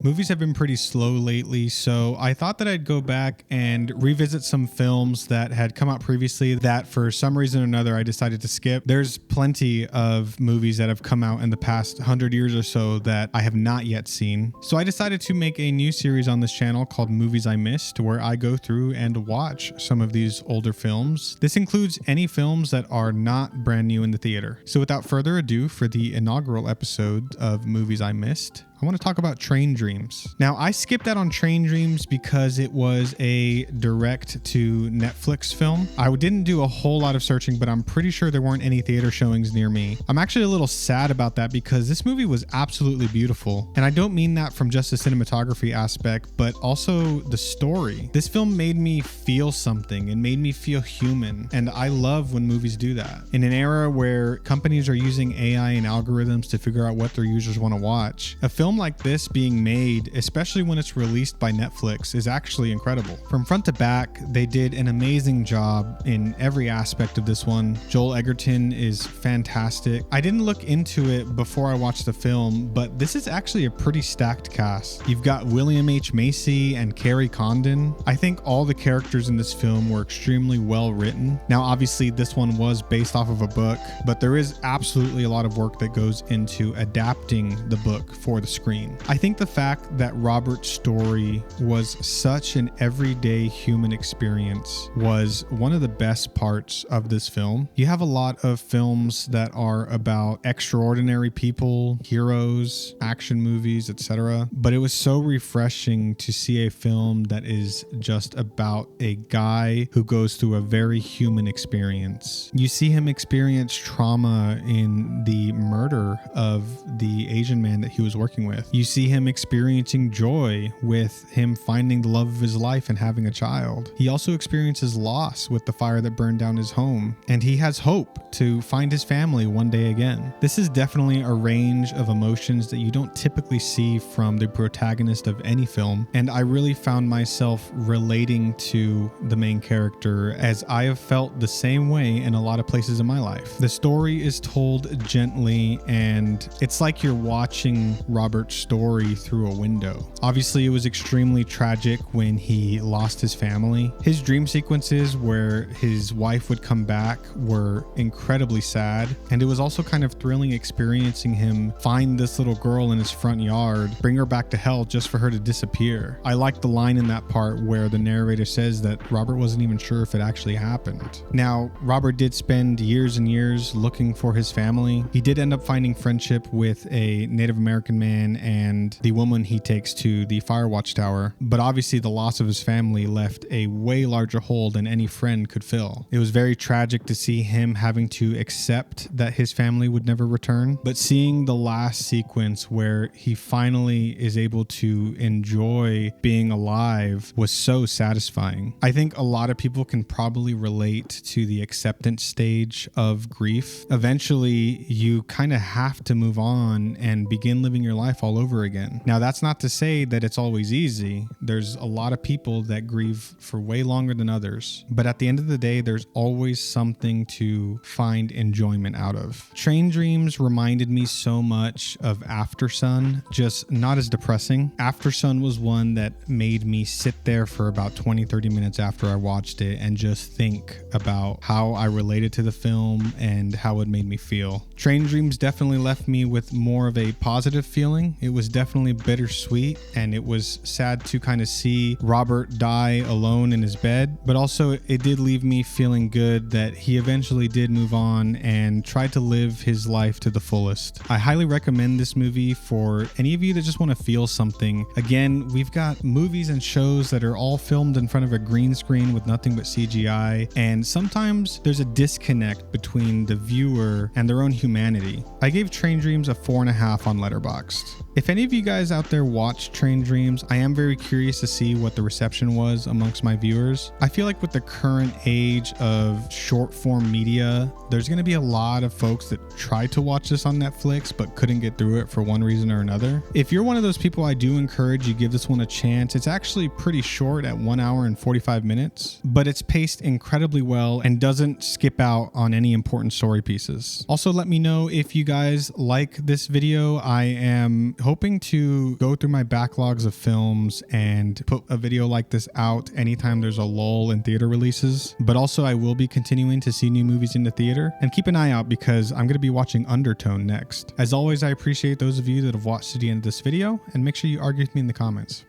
Movies have been pretty slow lately, so I thought that I'd go back and revisit some films that had come out previously that for some reason or another I decided to skip. There's plenty of movies that have come out in the past 100 years or so that I have not yet seen. So I decided to make a new series on this channel called Movies I Missed, where I go through and watch some of these older films. This includes any films that are not brand new in the theater. So without further ado, for the inaugural episode of Movies I Missed, I want to talk about Train Dreams. Now, I skipped out on Train Dreams because it was a direct to Netflix film. I didn't do a whole lot of searching, but I'm pretty sure there weren't any theater showings near me. I'm actually a little sad about that because this movie was absolutely beautiful. And I don't mean that from just the cinematography aspect, but also the story. This film made me feel something. It made me feel human. And I love when movies do that. In an era where companies are using AI and algorithms to figure out what their users want to watch, a film like this being made, especially when it's released by Netflix, is actually incredible. From front to back, they did an amazing job in every aspect of this one. Joel Edgerton is fantastic. I didn't look into it before I watched the film, but this is actually a pretty stacked cast. You've got William H. Macy and Carrie Condon. I think all the characters in this film were extremely well written. Now, obviously, this one was based off of a book, but there is absolutely a lot of work that goes into adapting the book for the screen. I think the fact that Robert's story was such an everyday human experience was one of the best parts of this film. You have a lot of films that are about extraordinary people, heroes, action movies, etc. But it was so refreshing to see a film that is just about a guy who goes through a very human experience. You see him experience trauma in the murder of the Asian man that he was working with. You see him experiencing joy with him finding the love of his life and having a child. He also experiences loss with the fire that burned down his home, and he has hope to find his family one day again. This is definitely a range of emotions that you don't typically see from the protagonist of any film, and I really found myself relating to the main character, as I have felt the same way in a lot of places in my life. The story is told gently, and it's like you're watching Robert's story through a window. Obviously, it was extremely tragic when he lost his family. His dream sequences where his wife would come back were incredibly sad, and it was also kind of thrilling experiencing him find this little girl in his front yard, bring her back to health just for her to disappear. I like the line in that part where the narrator says that Robert wasn't even sure if it actually happened. Now, Robert did spend years and years looking for his family. He did end up finding friendship with a Native American man and the woman he takes to the fire watchtower, but obviously the loss of his family left a way larger hole than any friend could fill. It was very tragic to see him having to accept that his family would never return, but seeing the last sequence where he finally is able to enjoy being alive was so satisfying. I think a lot of people can probably relate to the acceptance stage of grief. Eventually, you kind of have to move on and begin living your life all over again. Now, that's not to say that it's always easy. There's a lot of people that grieve for way longer than others, but at the end of the day, there's always something to find enjoyment out of. Train Dreams reminded me so much of Aftersun, just not as depressing. Aftersun was one that made me sit there for about 20-30 minutes after I watched it and just think about how I related to the film and how it made me feel. Train Dreams definitely left me with more of a positive feeling. It was definitely bittersweet, and it was sad to kind of see Robert die alone in his bed, but also it did leave me feeling good that he eventually did move on and tried to live his life to the fullest. I highly recommend this movie for any of you that just want to feel something. Again, we've got movies and shows that are all filmed in front of a green screen with nothing but CGI, and sometimes there's a disconnect between the viewer and their own humanity. I gave Train Dreams a 4.5 on Letterboxd. If any of you guys out there watch Train Dreams, I am very curious to see what the reception was amongst my viewers. I feel like with the current age of short form media, there's going to be a lot of folks that tried to watch this on Netflix but couldn't get through it for one reason or another. If you're one of those people, I do encourage you give this one a chance. It's actually pretty short at 1 hour and 45 minutes, but it's paced incredibly well and doesn't skip out on any important story pieces. Also, let me know if you guys like this video. I am I'm hoping to go through my backlogs of films and put a video like this out anytime there's a lull in theater releases. But also I will be continuing to see new movies in the theater, and keep an eye out because I'm going to be watching Undertone next. As always, I appreciate those of you that have watched to the end of this video, and make sure you argue with me in the comments.